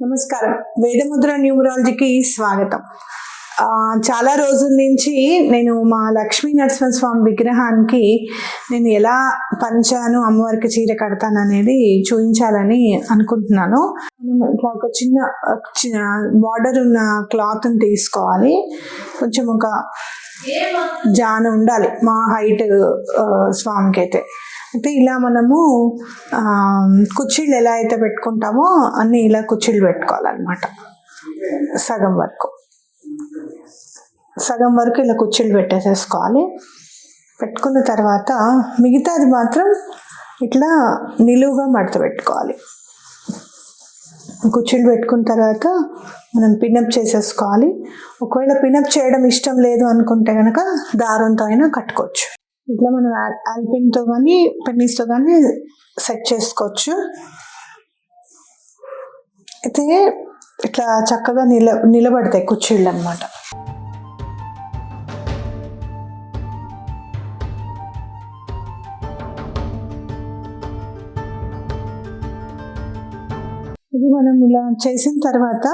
నమస్కారం. వేదముద్ర న్యూమరాలజీకి స్వాగతం. చాలా రోజుల నుంచి నేను మా లక్ష్మీ నరసింహస్వామి విగ్రహానికి నేను ఎలా పంచాను, అమ్మవారికి చీర కడతాను అనేది చూపించాలని అనుకుంటున్నాను. ఇట్లా ఒక చిన్న బార్డర్ ఉన్న క్లాత్ని తీసుకోవాలి. కొంచెం ఒక జాన ఉండాలి మా హైట్ స్వామికి అయితే. అయితే ఇలా మనము కుర్చీలు ఎలా అయితే పెట్టుకుంటామో అన్నీ ఇలా కుర్చీలు పెట్టుకోవాలన్నమాట. సగం వరకు ఇలా కుర్చీలు పెట్టేసేసుకోవాలి. పెట్టుకున్న తర్వాత మిగతాది మాత్రం ఇట్లా నిలువుగా మడత పెట్టుకోవాలి. కుర్చీలు పెట్టుకున్న తర్వాత మనం పినప్ చేసేసుకోవాలి. ఒకవేళ పినప్ చేయడం ఇష్టం లేదు అనుకుంటే కనుక దారంతో అయినా కట్టుకోవచ్చు. ఇట్లా మనం ఆల్పిన్తో కానీ పెన్నీస్తో కానీ సెట్ చేసుకోవచ్చు. అయితే ఇట్లా చక్కగా నిలబడతాయి కుర్చీళ్ళు అన్నమాట. ఇది మనం ఇలా చేసిన తర్వాత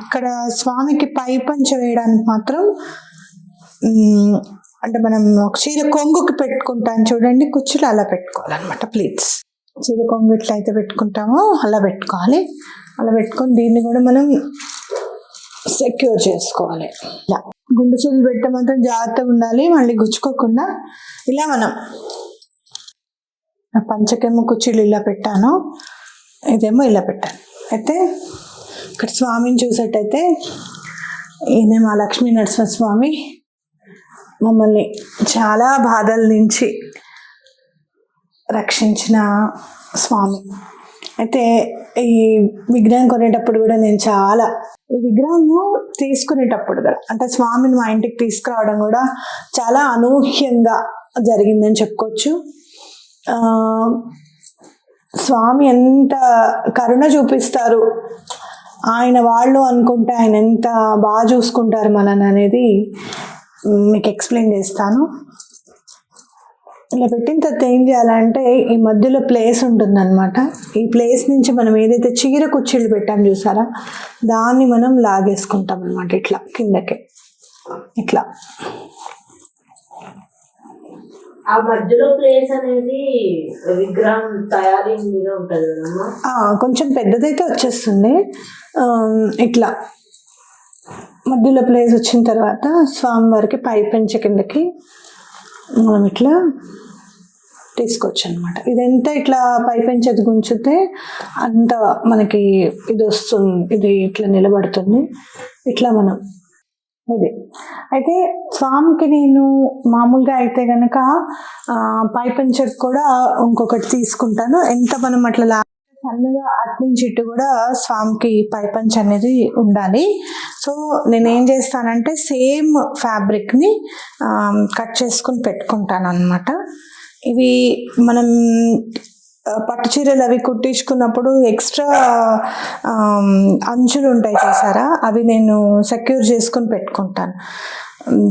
ఇక్కడ స్వామికి పై పంచ వేయడానికి మాత్రం అంటే మనం ఒక చీర కొంగుకి పెట్టుకుంటాం చూడండి, కుర్చీలు అలా పెట్టుకోవాలన్నమాట. ప్లీట్స్ చీర కొంగు ఎట్లా అయితే పెట్టుకుంటామో అలా పెట్టుకోవాలి. అలా పెట్టుకొని దీన్ని కూడా మనం సెక్యూర్ చేసుకోవాలి. ఇలా గుండు సూదులు పెట్టే మాత్రం జాగ్రత్తగా ఉండాలి, మళ్ళీ గుచ్చుకోకుండా. ఇలా మనం పంచకేమో కుర్చీలు ఇలా పెట్టాను, ఇదేమో ఇలా పెట్టాను. అయితే ఇక్కడ స్వామిని చూసేటైతే ఈయన మా లక్ష్మీ నరసింహస్వామి, మమ్మల్ని చాలా బాధల నుంచి రక్షించిన స్వామి. అయితే ఈ విగ్రహం కొనేటప్పుడు కూడా నేను ఈ విగ్రహము తీసుకునేటప్పుడు కూడా అంటే స్వామిని మా ఇంటికి తీసుకురావడం కూడా చాలా అనూహ్యంగా జరిగిందని చెప్పుకోవచ్చు. స్వామి ఎంత కరుణ చూపిస్తారు, ఆయన వాళ్ళు అనుకుంటే ఆయన ఎంత బాగా చూసుకుంటారు మనని అనేది మీకు ఎక్స్ప్లెయిన్ చేస్తాను. ఇలా పెట్టిన తర్వాత ఏం చేయాలంటే ఈ మధ్యలో ప్లేస్ ఉంటుందన్నమాట. ఈ ప్లేస్ నుంచి మనం ఏదైతే చీర కుర్చీలు పెట్టాం చూసారా, దాన్ని మనం లాగేసుకుంటాం అనమాట. ఇట్లా కిందకి ఇట్లా ఆ మధ్యలో ప్లేస్ అనేది విగ్రహం తయారీ మీద ఉంటుంది కదమ్మా. కొంచెం పెద్దదైతే వచ్చేస్తుంది. ఇట్లా మధ్యలో ప్లేస్ వచ్చిన తర్వాత స్వామివారికి పై పంచ కిందకి మనం ఇట్లా తీసుకోవచ్చు అనమాట. ఇదంతా ఇట్లా పై పంచది గుంచితే అంత మనకి ఇది వస్తుంది, ఇది ఇట్లా నిలబడుతుంది. ఇట్లా మనం ఇది అయితే స్వామికి నేను మామూలుగా అయితే కనుక పై పంచకు కూడా ఇంకొకటి తీసుకుంటాను. ఎంత మనం అట్లా సన్నగా అట్నుంచి ఇటు కూడా స్వామికి పై పంచ అనేది ఉండాలి. సో నేనేం చేస్తానంటే సేమ్ ఫ్యాబ్రిక్ని కట్ చేసుకుని పెట్టుకుంటాను అనమాట. ఇవి మనం పట్టు చీరలు అవి కుట్టించుకున్నప్పుడు ఎక్స్ట్రా అంచులు ఉంటాయి చూసారా, అవి నేను సెక్యూర్ చేసుకుని పెట్టుకుంటాను.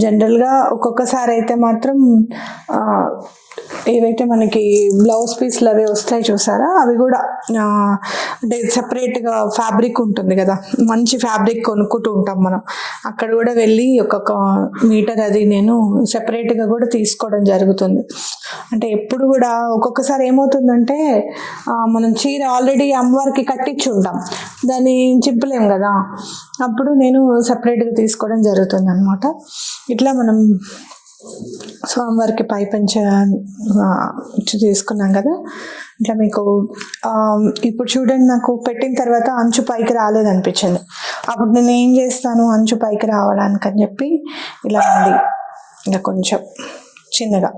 జనరల్గా ఒక్కొక్కసారి అయితే మాత్రం ఏవైతే మనకి బ్లౌజ్ పీస్లు అవి వస్తాయి చూసారా, అవి కూడా అంటే సపరేట్గా ఫ్యాబ్రిక్ ఉంటుంది కదా, మంచి ఫ్యాబ్రిక్ కొనుక్కుంటూ ఉంటాం మనం. అక్కడ కూడా వెళ్ళి ఒక్కొక్క మీటర్ అది నేను సెపరేట్గా కూడా తీసుకోవడం జరుగుతుంది. అంటే ఎప్పుడు కూడా ఒక్కొక్కసారి ఏమవుతుందంటే మనం చీర ఆల్రెడీ అమ్మవారికి కట్టించి ఉంటాం, దాన్ని చింపలేం కదా, అప్పుడు నేను సపరేట్గా తీసుకోవడం జరుగుతుంది అనమాట. ఇట్లా మనం స్వామివారికి పై పంచ తీసుకున్నాం కదా. ఇట్లా మీకు ఇప్పుడు చూడండి, నాకు పెట్టిన తర్వాత అంచు పైకి రాలేదనిపించింది. అప్పుడు నేను ఏం చేస్తాను, అంచు పైకి రావడానికి అని చెప్పి ఇలా ఉంది, ఇలా కొంచెం చిన్నగా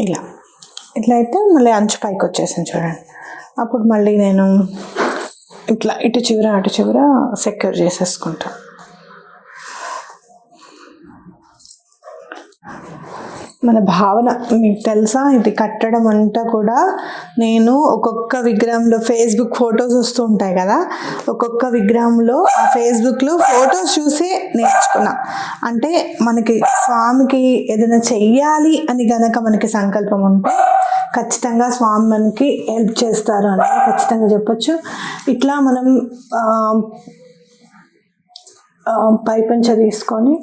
ఇట్లా అయితే మళ్ళీ అంచు పైకి వచ్చేసింది చూడండి. అప్పుడు మళ్ళీ నేను ఇట్లా ఇటు చివర అటు చివర సెక్యూర్ చేసేసుకుంటాను. మన భావన. మీకు తెలుసా, ఇది కట్టడం అంతా కూడా నేను ఒక్కొక్క విగ్రహంలో ఫేస్బుక్ ఫొటోస్ వస్తూ ఉంటాయి కదా, ఒక్కొక్క విగ్రహంలో ఆ ఫేస్బుక్లో ఫొటోస్ చూసి నేర్చుకున్నా. అంటే మనకి స్వామికి ఏదైనా చెయ్యాలి అని గనక మనకి సంకల్పం ఉంటే ఖచ్చితంగా స్వామి మనకి హెల్ప్ చేస్తారు అని ఖచ్చితంగా చెప్పొచ్చు. ఇట్లా మనం పైపంచ తీసుకొని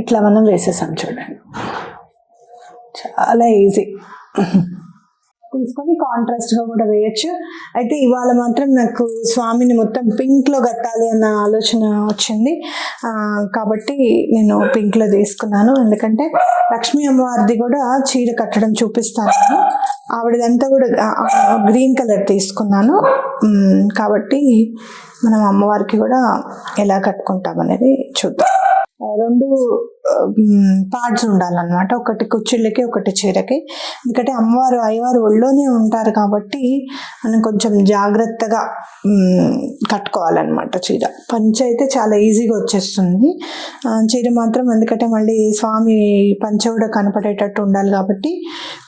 ఇట్లా మనం వేసేసాం చూడండి, చాలా ఈజీ. తీసుకొని కాంట్రాస్ట్గా కూడా వేయచ్చు. అయితే ఇవాళ మాత్రం నాకు స్వామిని మొత్తం పింక్లో కట్టాలి అన్న ఆలోచన వచ్చింది, కాబట్టి నేను పింక్లో తీసుకున్నాను. ఎందుకంటే లక్ష్మీ అమ్మవారిది కూడా చీర కట్టడం చూపిస్తాను, ఆవిడదంతా కూడా గ్రీన్ కలర్ తీసుకున్నాను. కాబట్టి మనం అమ్మవారికి కూడా ఎలా కట్టుకుంటాం అనేది చూద్దాం. 2 పార్ట్స్ ఉండాలన్నమాట, ఒకటి కుచ్చిళ్ళకి ఒకటి చీరకి. ఎందుకంటే అమ్మవారు అయ్యవారు ఒళ్ళోనే ఉంటారు కాబట్టి మనం కొంచెం జాగ్రత్తగా కట్టుకోవాలన్నమాట. చీర పంచ అయితే చాలా ఈజీగా వచ్చేస్తుంది, చీర మాత్రం ఎందుకంటే మళ్ళీ స్వామి పంచ కూడా కనపడేటట్టు ఉండాలి కాబట్టి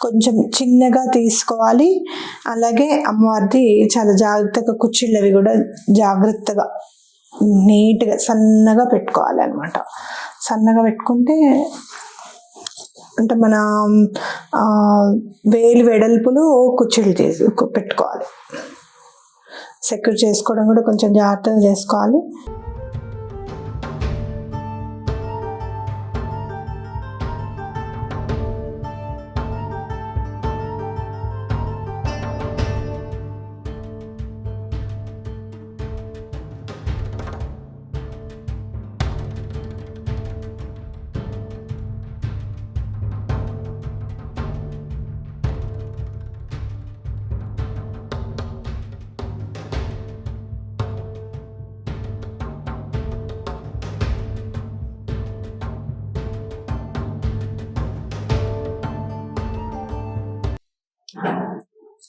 కొంచెం చిన్నగా తీసుకోవాలి. అలాగే అమ్మవారిది చాలా జాగ్రత్తగా కుచ్చిళ్ళవి కూడా జాగ్రత్తగా నీట్గా సన్నగా పెట్టుకోవాలి అనమాట. సన్నగా పెట్టుకుంటే అంటే మన వేలు వెడల్పులు కుచ్చిళ్ళు పెట్టుకోవాలి. సెక్యూర్ చేసుకోవడం కూడా కొంచెం జాగ్రత్తగా చేసుకోవాలి.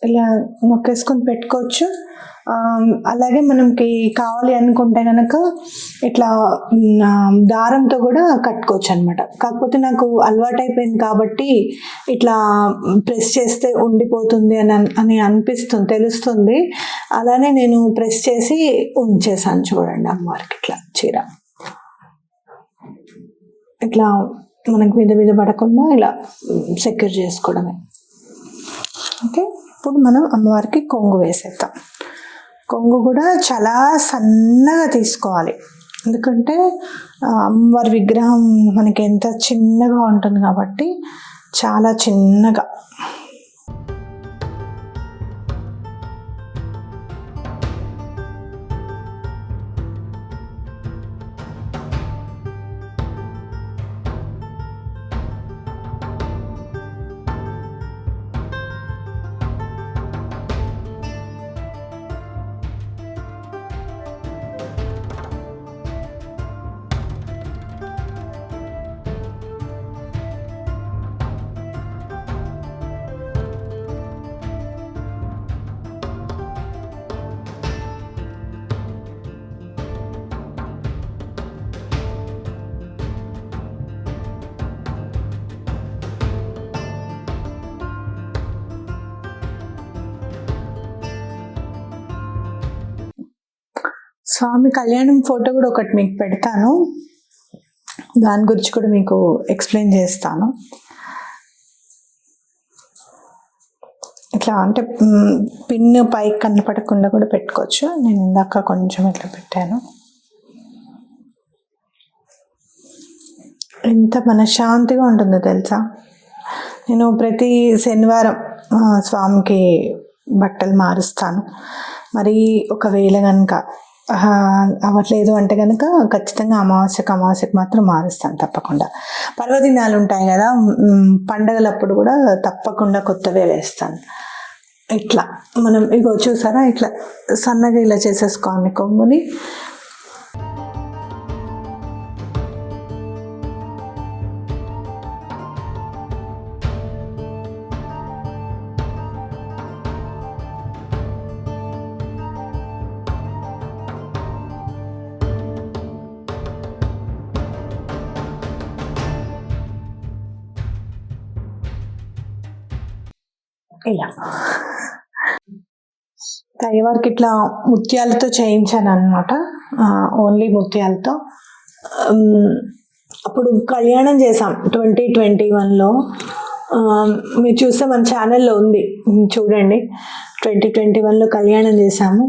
ఇలా మొక్కేసుకొని పెట్టుకోవచ్చు. అలాగే మనకి కావాలి అనుకుంటే కనుక ఇట్లా దారంతో కూడా కట్టుకోవచ్చు అనమాట. కాకపోతే నాకు అలవాటు అయిపోయింది కాబట్టి ఇట్లా ప్రెస్ చేస్తే ఉండిపోతుంది అని అనిపిస్తుంది, తెలుస్తుంది. అలానే నేను ప్రెస్ చేసి ఉంచేసాను చూడండి అమ్మవారికి. ఇట్లా చీర ఇట్లా మనకి మీద పడకుండా ఇలా సెక్యూర్ చేసుకోవడమే. ఓకే, ఇప్పుడు మనం అమ్మవారికి కొంగు వేసేద్దాం. కొంగు కూడా చాలా సన్నగా తీసుకోవాలి, ఎందుకంటే అమ్మవారి విగ్రహం మనకి ఎంత చిన్నగా ఉంటుంది కాబట్టి చాలా చిన్నగా. స్వామి కళ్యాణం ఫోటో కూడా ఒకటి మీకు పెడతాను, దాని గురించి కూడా మీకు ఎక్స్ప్లెయిన్ చేస్తాను. ఇట్లా అంటే పిన్ పైకి కనపడకుండా కూడా పెట్టుకోవచ్చు. నేను ఇందాక కొంచెం ఇట్లా పెట్టాను. ఎంత మనశ్శాంతిగా ఉంటుందో తెలుసా. నేను ప్రతి శనివారం స్వామికి బట్టలు మారుస్తాను. మరి ఒకవేళ కనుక అవ్వట్లేదు అంటే కనుక ఖచ్చితంగా అమావాస్యకి మాత్రం మారుస్తాను తప్పకుండా. పర్వదినాలు ఉంటాయి కదా, పండగలప్పుడు కూడా తప్పకుండా కొత్తవే వేస్తాను. ఇట్లా మనం ఇగో చూసారా, ఇట్లా సన్నగా ఇలా చేసేసుకోవాలి కొంగుని. ఇలా అయ్యవారికి ఇట్లా ముత్యాలతో చేయించాను అనమాట, ఓన్లీ ముత్యాలతో. అప్పుడు కళ్యాణం చేసాం 2021లో. మీరు చూస్తే మన ఛానల్లో ఉంది, చూడండి. 2021లో కళ్యాణం చేసాము,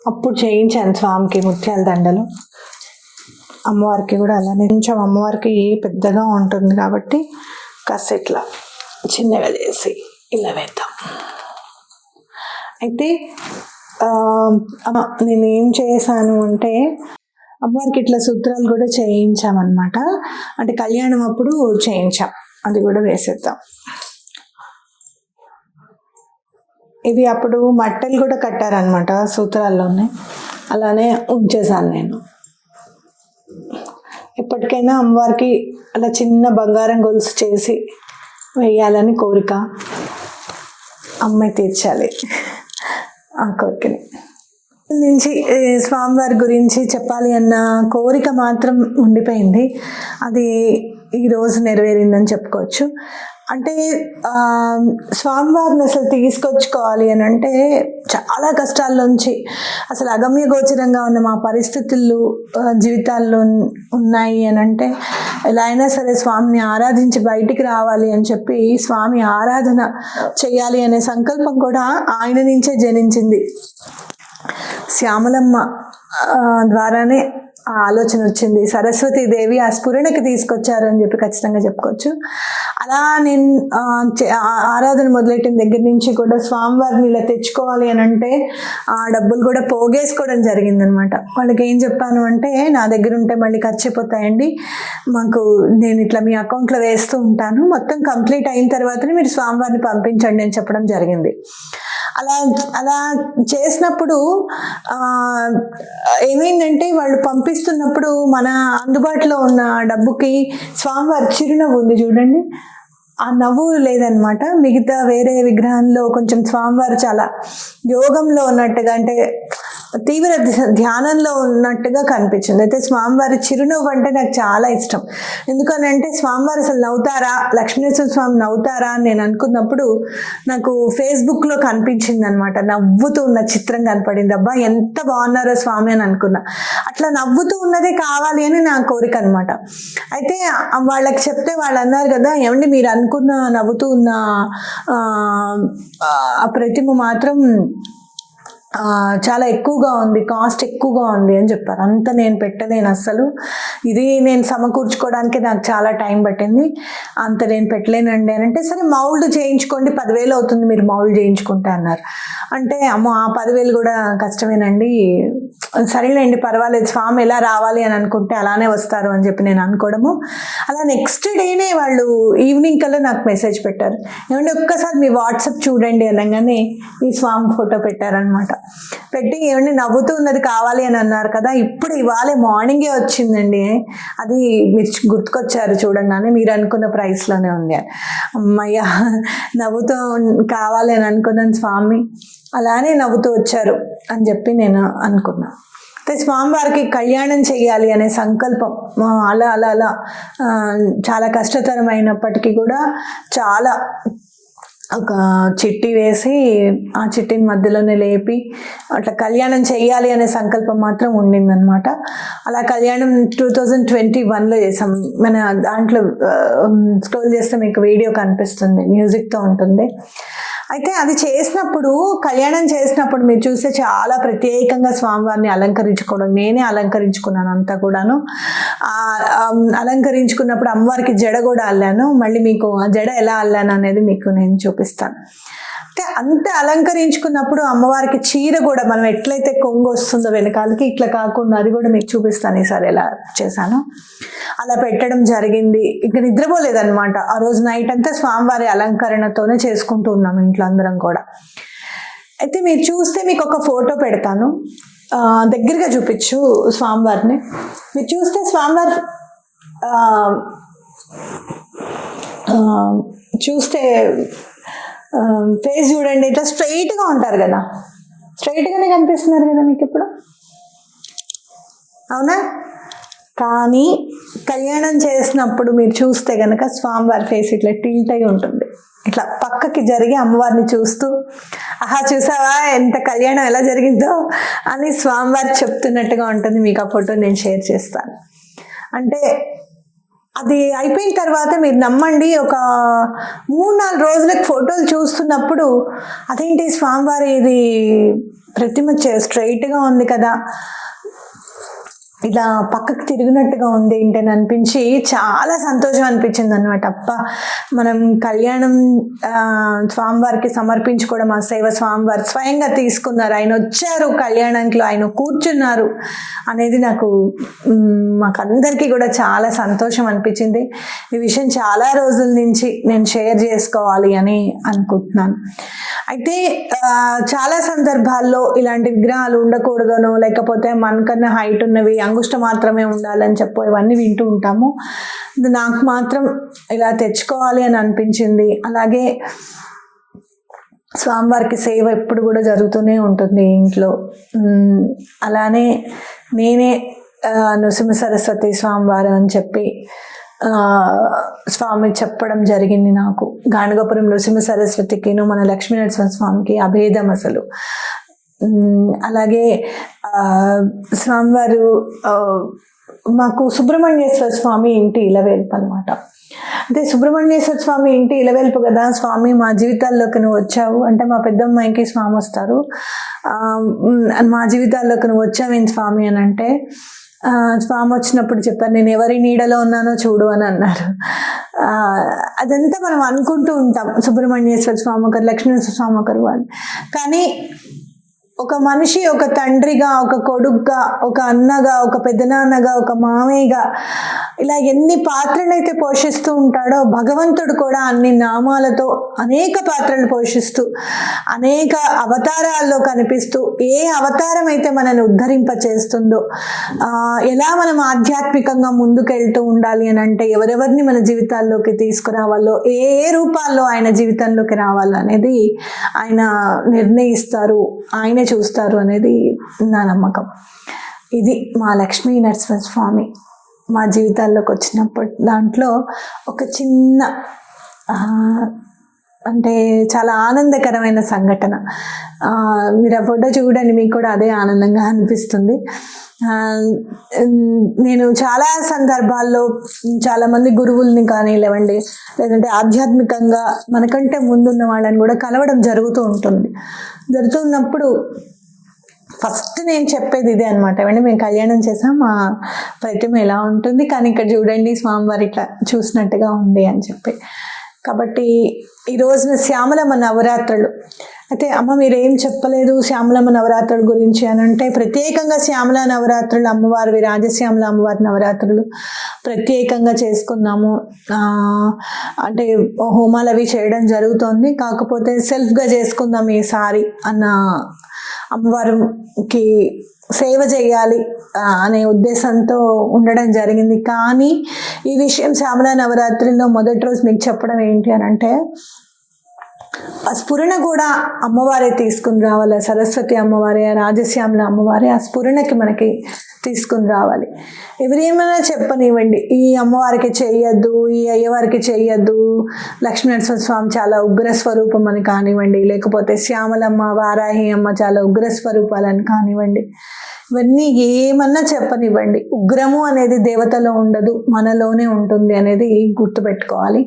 అప్పుడు చేయించాను స్వామికి ముత్యాల దండలు. అమ్మవారికి కూడా అలానే కొంచెం అమ్మవారికి పెద్దగా ఉంటుంది కాబట్టి కాస్త ఇట్లా చిన్నగా చేసి ఇలా వేద్దాం. అయితే నేను ఏం చేశాను అంటే అమ్మవారికి ఇట్లా సూత్రాలు కూడా చేయించామన్నమాట. అంటే కళ్యాణం అప్పుడు చేయించాం, అది కూడా వేసేద్దాం. ఇవి అప్పుడు మట్టెలు కూడా కట్టారనమాట సూత్రాల్లోనే, అలానే ఉంచేసాను నేను. ఎప్పటికైనా అమ్మవారికి అలా చిన్న బంగారం గొలుసు చేసి వేయాలని కోరిక, అమ్మాయి తీర్చాలి ఆ కోరికని. నుంచి స్వామివారి గురించి చెప్పాలి అన్న కోరిక మాత్రం ఉండిపోయింది, అది ఈరోజు నెరవేరిందని చెప్పుకోవచ్చు. అంటే స్వామివారిని అసలు తీసుకొచ్చుకోవాలి అని అంటే చాలా కష్టాల్లోంచి, అసలు అగమ్య గోచరంగా ఉన్న మా పరిస్థితులు జీవితాల్లో ఉన్నాయి అని అంటే ఎలా అయినా సరే స్వామిని ఆరాధించి బయటికి రావాలి అని చెప్పి స్వామి ఆరాధన చేయాలి అనే సంకల్పం కూడా ఆయన నుంచే జనించింది. శ్యామలమ్మ ద్వారానే ఆ ఆలోచన వచ్చింది. సరస్వతీదేవి ఆ స్ఫురణకి తీసుకొచ్చారు అని చెప్పి ఖచ్చితంగా చెప్పుకోవచ్చు. అలా నేను ఆరాధన మొదలెట్టిన దగ్గర నుంచి కూడా స్వామివారిని ఇలా తెచ్చుకోవాలి అని అంటే ఆ డబ్బులు కూడా పోగేసుకోవడం జరిగిందనమాట. వాళ్ళకి ఏం చెప్పాను అంటే, నా దగ్గర ఉంటే మళ్ళీ ఖర్చు అయిపోతాయండి, నేను ఇట్లా మీ అకౌంట్లో వేస్తూ ఉంటాను, మొత్తం కంప్లీట్ అయిన తర్వాతనే మీరు స్వామివారిని పంపించండి అని చెప్పడం జరిగింది. అలా చేసినప్పుడు ఏమైందంటే, వాళ్ళు పంపిస్తున్నప్పుడు మన అందుబాటులో ఉన్న డబ్బుకి స్వామివారి చిరునవ్వు ఉంది చూడండి, ఆ నవ్వు లేదనమాట. మిగతా వేరే విగ్రహంలో కొంచెం స్వామివారు చాలా యోగంలో ఉన్నట్టుగా, అంటే తీవ్ర ధ్యానంలో ఉన్నట్టుగా కనిపించింది. అయితే స్వామివారి చిరునవ్వు అంటే నాకు చాలా ఇష్టం. ఎందుకని అంటే స్వామివారు అసలు నవ్వుతారా, లక్ష్మీనరసింహ స్వామి నవ్వుతారా అని నేను అనుకున్నప్పుడు నాకు ఫేస్బుక్లో కనిపించింది అనమాట. నవ్వుతూ ఉన్న చిత్రం కనపడింది. అబ్బా ఎంత బాగున్నారో స్వామి అని అనుకున్నా. అట్లా నవ్వుతూ ఉన్నదే కావాలి అని నా కోరిక అనమాట. అయితే వాళ్ళకి చెప్తే వాళ్ళు అన్నారు కదా, ఏమండి మీరు అనుకున్న నవ్వుతూ ఉన్న ఆ ప్రతిమ మాత్రం చాలా ఎక్కువగా ఉంది, కాస్ట్ ఎక్కువగా ఉంది అని చెప్పారు. అంత నేను పెట్టలేను అస్సలు, ఇది నేను సమకూర్చుకోవడానికి నాకు చాలా టైం పట్టింది, అంత నేను పెట్టలేనండి అని అంటే, సరే మౌల్డ్ చేయించుకోండి, 10,000 అవుతుంది మీరు మౌల్డ్ చేయించుకుంటే అన్నారు. అంటే అమ్మో ఆ 10,000 కూడా కష్టమేనండి, సరేలేండి పర్వాలేదు, స్వామి ఎలా రావాలి అని అనుకుంటే అలానే వస్తారు అని చెప్పి నేను అనుకోవడము. అలా నెక్స్ట్ డేనే వాళ్ళు ఈవినింగ్ కల్లా నాకు మెసేజ్ పెట్టారు, ఏమంటే ఒక్కసారి మీ వాట్సాప్ చూడండి అనగానే ఈ స్వామి ఫోటో పెట్టారనమాట. పెట్టి ఏమంటే నవ్వుతూ ఉన్నది కావాలి అని అన్నారు కదా, ఇప్పుడు ఇవాళ మార్నింగే వచ్చిందండి, అది మీరు గుర్తుకొచ్చారు చూడంగానే, మీరు అనుకున్న ప్రైస్లోనే ఉంది. అమ్మయ్య, నవ్వుతూ కావాలి అని అనుకున్నాను స్వామి, అలానే నవ్వుతూ వచ్చారు అని చెప్పి నేను అనుకున్నా. అయితే స్వామివారికి కళ్యాణం చేయాలి అనే సంకల్పం అలా అలా అలా చాలా కష్టతరమైనప్పటికీ కూడా చాలా ఒక చిట్టి వేసి ఆ చిట్టిని మధ్యలోనే లేపి అట్లా కళ్యాణం చేయాలి అనే సంకల్పం మాత్రం ఉండిందనమాట. అలా కళ్యాణం 2021లో చేసాం. మన దాంట్లో స్క్రోల్ చేస్తే మీకు వీడియో కనిపిస్తుంది, మ్యూజిక్తో ఉంటుంది. అయితే అది చేసినప్పుడు, కళ్యాణం చేసినప్పుడు మీరు చూస్తే చాలా ప్రత్యేకంగా స్వామివారిని అలంకరించుకోవడం, నేనే అలంకరించుకున్నాను అంతా కూడాను. అలంకరించుకున్నప్పుడు అమ్మవారికి జడ కూడా అల్లాను. మళ్ళీ మీకు ఆ జడ ఎలా అల్లాను అనేది మీకు నేను చూపిస్తాను. అంటే అంత అలంకరించుకున్నప్పుడు అమ్మవారికి చీర కూడా మనం ఎట్లయితే కొంగు వస్తుందో వెనకాలకి, ఇట్లా కాకుండా అది కూడా మీకు చూపిస్తాను ఈసారి ఎలా చేశాను. అలా పెట్టడం జరిగింది. ఇక నిద్రపోలేదన్నమాట ఆ రోజు నైట్ అంతా, స్వామివారి అలంకరణతోనే చేసుకుంటూ ఉన్నాము ఇంట్లో అందరం కూడా. అయితే మీరు చూస్తే మీకు ఒక ఫోటో పెడతాను, దగ్గరగా చూపించు స్వామివారిని. మీరు చూస్తే స్వామివారి చూస్తే ఫేస్ చూడండి, ఇట్లా స్ట్రైట్గా ఉంటారు కదా, స్ట్రైట్గానే కనిపిస్తున్నారు కదా మీకు ఇప్పుడు, అవునా? కానీ కళ్యాణం చేసినప్పుడు మీరు చూస్తే కనుక స్వామివారి ఫేస్ ఇట్లా టిల్ట్ అయి ఉంటుంది. ఇట్లా పక్కకి జరిగి అమ్మవారిని చూస్తూ, ఆహా చూసావా ఎంత కళ్యాణం ఎలా జరిగిందో అని స్వామివారు చెప్తున్నట్టుగా ఉంటుంది. మీకు ఆ ఫోటో నేను షేర్ చేస్తాను. అంటే అది అయిపోయిన తర్వాత మీరు నమ్మండి, ఒక 3-4 రోజులకు ఫోటోలు చూస్తున్నప్పుడు అదేంటి స్వామివారి ఇది ప్రతిమ స్ట్రైట్గా ఉంది కదా, ఇలా పక్కకు తిరిగినట్టుగా ఉంది ఏంటని అనిపించి చాలా సంతోషం అనిపించింది అనమాట. అప్ప మనం కళ్యాణం స్వామివారికి సమర్పించుకోవడం, ఆ సేవ స్వామివారు స్వయంగా తీసుకున్నారు, ఆయన వచ్చారు కళ్యాణంలో, ఆయన కూర్చున్నారు అనేది మాకు అందరికీ కూడా చాలా సంతోషం అనిపించింది. ఈ విషయం చాలా రోజుల నుంచి నేను షేర్ చేసుకోవాలి అని అనుకుంటున్నాను. అయితే చాలా సందర్భాల్లో ఇలాంటి విగ్రహాలు ఉండకూడదనో, లేకపోతే మనకన్నా హైట్ ఉన్నవి అంగుష్ట మాత్రమే ఉండాలని చెప్పు ఇవన్నీ వింటూ ఉంటాము. నాకు మాత్రం ఇలా తెచ్చుకోవాలి అని అనిపించింది. అలాగే స్వామివారికి సేవ ఎప్పుడు కూడా జరుగుతూనే ఉంటుంది ఇంట్లో. అలానే నేనే నృసింహ సరస్వతి స్వామివారు అని చెప్పి స్వామి చెప్పడం జరిగింది నాకు. గాణగాపురం నృసింహ సరస్వతికిను మన లక్ష్మీనరసింహ స్వామికి అభేదం అసలు. అలాగే స్వామివారు మాకు సుబ్రహ్మణ్యేశ్వర స్వామి ఇంటి ఇలవేల్పు అనమాట. అంటే సుబ్రహ్మణ్యేశ్వర స్వామి ఇంటి ఇలవేల్పు కదా, స్వామి మా జీవితాల్లోకి నువ్వు వచ్చావు అంటే, మా పెద్దమ్మాయికి స్వామి వస్తారు, మా జీవితాల్లోకి నువ్వు వచ్చావేంటి స్వామి అని అంటే, స్వామి వచ్చినప్పుడు చెప్పారు నేను ఎవరి నీడలో ఉన్నానో చూడు అని అన్నారు. అదంతా మనం అనుకుంటూ ఉంటాం, సుబ్రహ్మణ్యేశ్వర స్వామి ఒకరు, లక్ష్మీనరసింహ స్వామి ఒకరు వాళ్ళు. కానీ ఒక మనిషి ఒక తండ్రిగా, ఒక కొడుకుగా, ఒక అన్నగా, ఒక పెద్దనాన్నగా, ఒక మామయ్యగా, ఇలా ఎన్ని పాత్రలైతే పోషిస్తూ ఉంటాడో భగవంతుడు కూడా అన్ని నామాలతో అనేక పాత్రలు పోషిస్తూ అనేక అవతారాల్లో కనిపిస్తూ, ఏ అవతారం అయితే మనల్ని ఉద్ధరింప చేస్తుందో, ఎలా మనం ఆధ్యాత్మికంగా ముందుకెళ్తూ ఉండాలి అని అంటే, ఎవరెవరిని మన జీవితాల్లోకి తీసుకురావాలో, ఏ ఏ రూపాల్లో ఆయన జీవితంలోకి రావాలో అనేది ఆయన నిర్ణయిస్తారు, ఆయన చూస్తారు అనేది నా నమ్మకం. ఇది మా లక్ష్మీ నరసింహ స్వామి మా జీవితాల్లోకి వచ్చినప్పుడు దాంట్లో ఒక చిన్న అంటే చాలా ఆనందకరమైన సంఘటన. మీరు ఆ ఫోటో చూడండి, మీకు కూడా అదే ఆనందంగా అనిపిస్తుంది. నేను చాలా సందర్భాల్లో చాలామంది గురువుల్ని కానీ లేదంటే ఆధ్యాత్మికంగా మనకంటే ముందున్న వాళ్ళని కూడా కలవడం జరుగుతున్నప్పుడు ఫస్ట్ నేను చెప్పేది ఇదే అనమాట. ఏమంటే మేము కళ్యాణం చేసాం, మా ప్రతిమ ఎలా ఉంటుంది, కానీ ఇక్కడ చూడండి స్వామివారి ఇట్లా చూసినట్టుగా ఉంది అని చెప్పి. కాబట్టి ఈ రోజున శ్యామలమ్మ నవరాత్రులు అయితే, అమ్మ మీరేం చెప్పలేదు శ్యామలమ్మ నవరాత్రుల గురించి అని అంటే, ప్రత్యేకంగా శ్యామల నవరాత్రులు అమ్మవారివి, రాజశ్యామల అమ్మవారి నవరాత్రులు ప్రత్యేకంగా చేసుకున్నాము. అంటే హోమాలు అవి చేయడం జరుగుతోంది, కాకపోతే సెల్ఫ్గా చేసుకుందాం ఈసారి అన్న, అమ్మవారికి సేవ చేయాలి అనే ఉద్దేశంతో ఉండడం జరిగింది. కానీ ఈ విషయం శ్యామల నవరాత్రుల్లో మొదటి రోజు మీకు చెప్పడం ఏంటి అని అంటే, ఆ స్ఫురణ కూడా అమ్మవారే తీసుకుని రావాలి, సరస్వతి అమ్మవారే, రాజశ్యామల అమ్మవారే ఆ స్ఫురణకి మనకి తీసుకుని రావాలి. ఎవరేమైనా చెప్పనివ్వండి, ఈ అమ్మవారికి చెయ్యొద్దు, ఈ అయ్యవారికి చెయ్యొద్దు, లక్ష్మీనరసింహ స్వామి చాలా ఉగ్ర స్వరూపం అని కానివ్వండి, లేకపోతే శ్యామలమ్మ, వారాహి అమ్మ చాలా ఉగ్ర స్వరూపాలని కానివ్వండి, ఇవన్నీ ఏమన్నా చెప్పనివ్వండి, ఉగ్రము అనేది దేవతలో ఉండదు, మనలోనే ఉంటుంది అనేది గుర్తుపెట్టుకోవాలి.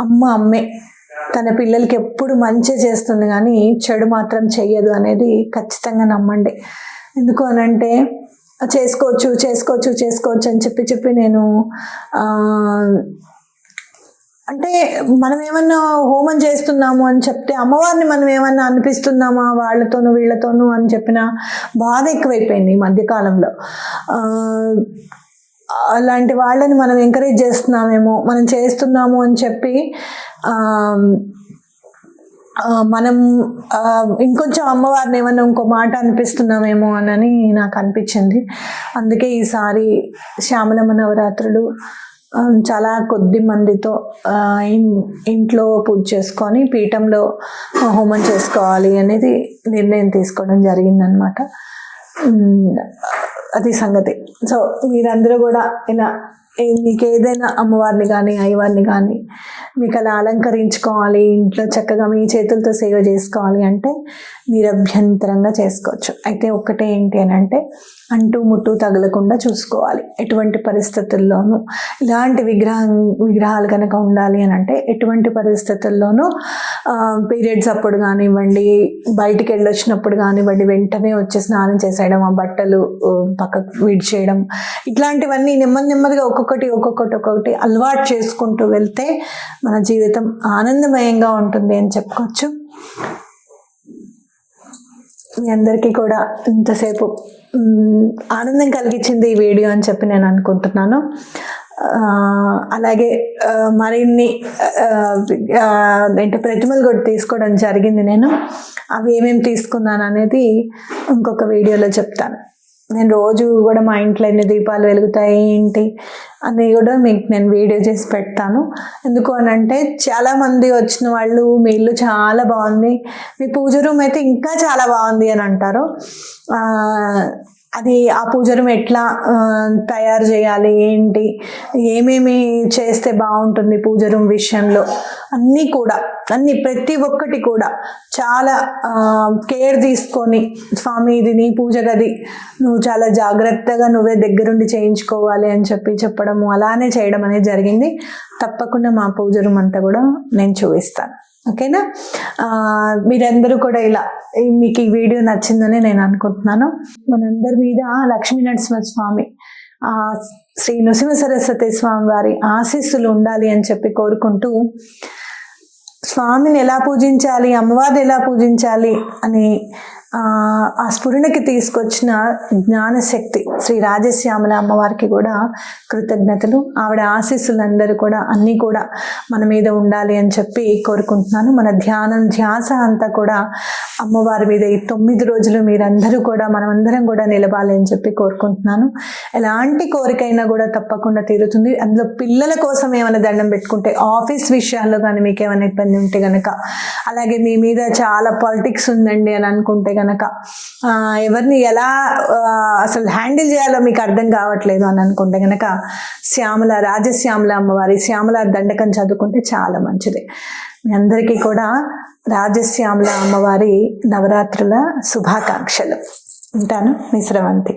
అమ్మ అమ్మే, తన పిల్లలకి ఎప్పుడు మంచి చేస్తుంది కానీ చెడు మాత్రం చెయ్యదు అనేది ఖచ్చితంగా నమ్మండి. ఎందుకు అనంటే, చేసుకోవచ్చు అని చెప్పి నేను అంటే మనం ఏమన్నా హోమం చేస్తున్నాము అని చెప్తే అమ్మవారిని మనం ఏమన్నా అనిపిస్తున్నామా వాళ్ళతోనూ వీళ్ళతోనూ అని చెప్పిన బాధ ఎక్కువైపోయింది ఈ మధ్యకాలంలో. అలాంటి వాళ్ళని మనం ఎంకరేజ్ చేస్తున్నామేమో, మనం చేస్తున్నాము అని చెప్పి మనం ఇంకొంచెం అమ్మవారిని ఏమన్నా ఇంకో మాట అనిపిస్తున్నామేమో అని నాకు అనిపించింది. అందుకే ఈసారి శ్యామలమ్మ నవరాత్రులు చాలా కొద్ది మందితో ఇంట్లో పూజ చేసుకొని పీఠంలో హోమం చేసుకోవాలి అనేది నిర్ణయం తీసుకోవడం జరిగిందనమాట. అది సంగతి. సో మీరందరూ కూడా ఇలా మీకు ఏదైనా అమ్మవారిని కానీ అయ్యవారిని కానీ మీకు అలా అలంకరించుకోవాలి, ఇంట్లో చక్కగా మీ చేతులతో సేవ చేసుకోవాలి అంటే నిరభ్యంతరంగా చేసుకోవచ్చు. అయితే ఒక్కటే ఏంటి అని అంటే అంటూ ముట్టు తగలకుండా చూసుకోవాలి. ఎటువంటి పరిస్థితుల్లోనూ ఇలాంటి విగ్రహాలు కనుక ఉండాలి అని అంటే ఎటువంటి పరిస్థితుల్లోనూ పీరియడ్స్ అప్పుడు కానివ్వండి, బయటికి వెళ్ళొచ్చినప్పుడు కానివ్వండి, వెంటనే వచ్చి స్నానం చేసేయడం, ఆ బట్టలు పక్కకు విడిచేయడం, ఇట్లాంటివన్నీ నెమ్మదిగా ఒక్కొక్కటి అలవాటు చేసుకుంటూ వెళ్తే మన జీవితం ఆనందమయంగా ఉంటుంది అని చెప్పుకోవచ్చు. మీ అందరికీ కూడా ఇంతసేపు ఆనందం కలిగించింది ఈ వీడియో అని చెప్పి నేను అనుకుంటున్నాను. అలాగే మరిన్ని అంటే ప్రతిమలు కూడా తీసుకోవడం జరిగింది. నేను అవి ఏమేమి తీసుకున్నాను అనేది ఇంకొక వీడియోలో చెప్తాను. నేను రోజు కూడా మా ఇంట్లో ఎన్ని దీపాలు వెలుగుతాయి ఏంటి అని కూడా మీకు నేను వీడియో చేసి పెడతాను. ఎందుకు అని అంటే చాలామంది వచ్చిన వాళ్ళు మీ ఇల్లు చాలా బాగుంది, మీ పూజ రూమ్ అయితే ఇంకా చాలా బాగుంది అని అంటారు. అది ఆ పూజ రూమ్ ఎట్లా తయారు చేయాలి, ఏంటి, ఏమేమి చేస్తే బాగుంటుంది పూజ రూమ్ విషయంలో అన్నీ ప్రతి ఒక్కటి కూడా చాలా కేర్ తీసుకొని, స్వామి ఇది నీ పూజ గది, నువ్వు చాలా జాగ్రత్తగా నువ్వే దగ్గరుండి చేయించుకోవాలి అని చెప్పడము, అలానే చేయడం అనేది జరిగింది. తప్పకుండా మా పూజ రూమ్ అంతా కూడా నేను చూపిస్తాను. ఓకేనా? మీరందరూ కూడా ఇలా మీకు ఈ వీడియో నచ్చిందని నేను అనుకుంటున్నాను. మనందరి మీద లక్ష్మీ నరసింహస్వామి, శ్రీ నృసింహ సరస్వతి స్వామి వారి ఆశీస్సులు ఉండాలి అని చెప్పి కోరుకుంటూ, స్వామిని ఎలా పూజించాలి, అమ్మవారిని ఎలా పూజించాలి అని ఆ స్ఫురణకి తీసుకొచ్చిన జ్ఞానశక్తి శ్రీ రాజశ్యామల అమ్మవారికి కూడా కృతజ్ఞతలు. ఆవిడ ఆశీస్సులందరూ కూడా అన్నీ కూడా మన మీద ఉండాలి అని చెప్పి కోరుకుంటున్నాను. మన ధ్యాస అంతా కూడా అమ్మవారి మీద ఈ 9 రోజులు మీరందరూ కూడా మనమందరం కూడా నిలవాలి అని చెప్పి కోరుకుంటున్నాను. ఎలాంటి కోరికైనా కూడా తప్పకుండా తీరుతుంది. అందులో పిల్లల కోసం ఏమైనా దండం పెట్టుకుంటే, ఆఫీస్ విషయాల్లో కానీ మీకు ఏమైనా ఇబ్బంది ఉంటే కనుక, అలాగే మీ మీద చాలా పాలిటిక్స్ ఉందండి అని అనుకుంటే కనుక, ఎవరిని ఎలా అసలు హ్యాండిల్ చేయాలో మీకు అర్థం కావట్లేదు అని అనుకుంటే కనుక, రాజశ్యామల అమ్మవారి శ్యామల దండకం చదువుకుంటే చాలా మంచిది. మీ అందరికీ కూడా రాజశ్యామల అమ్మవారి నవరాత్రుల శుభాకాంక్షలు. ఉంటాను. మీ స్రవంతి.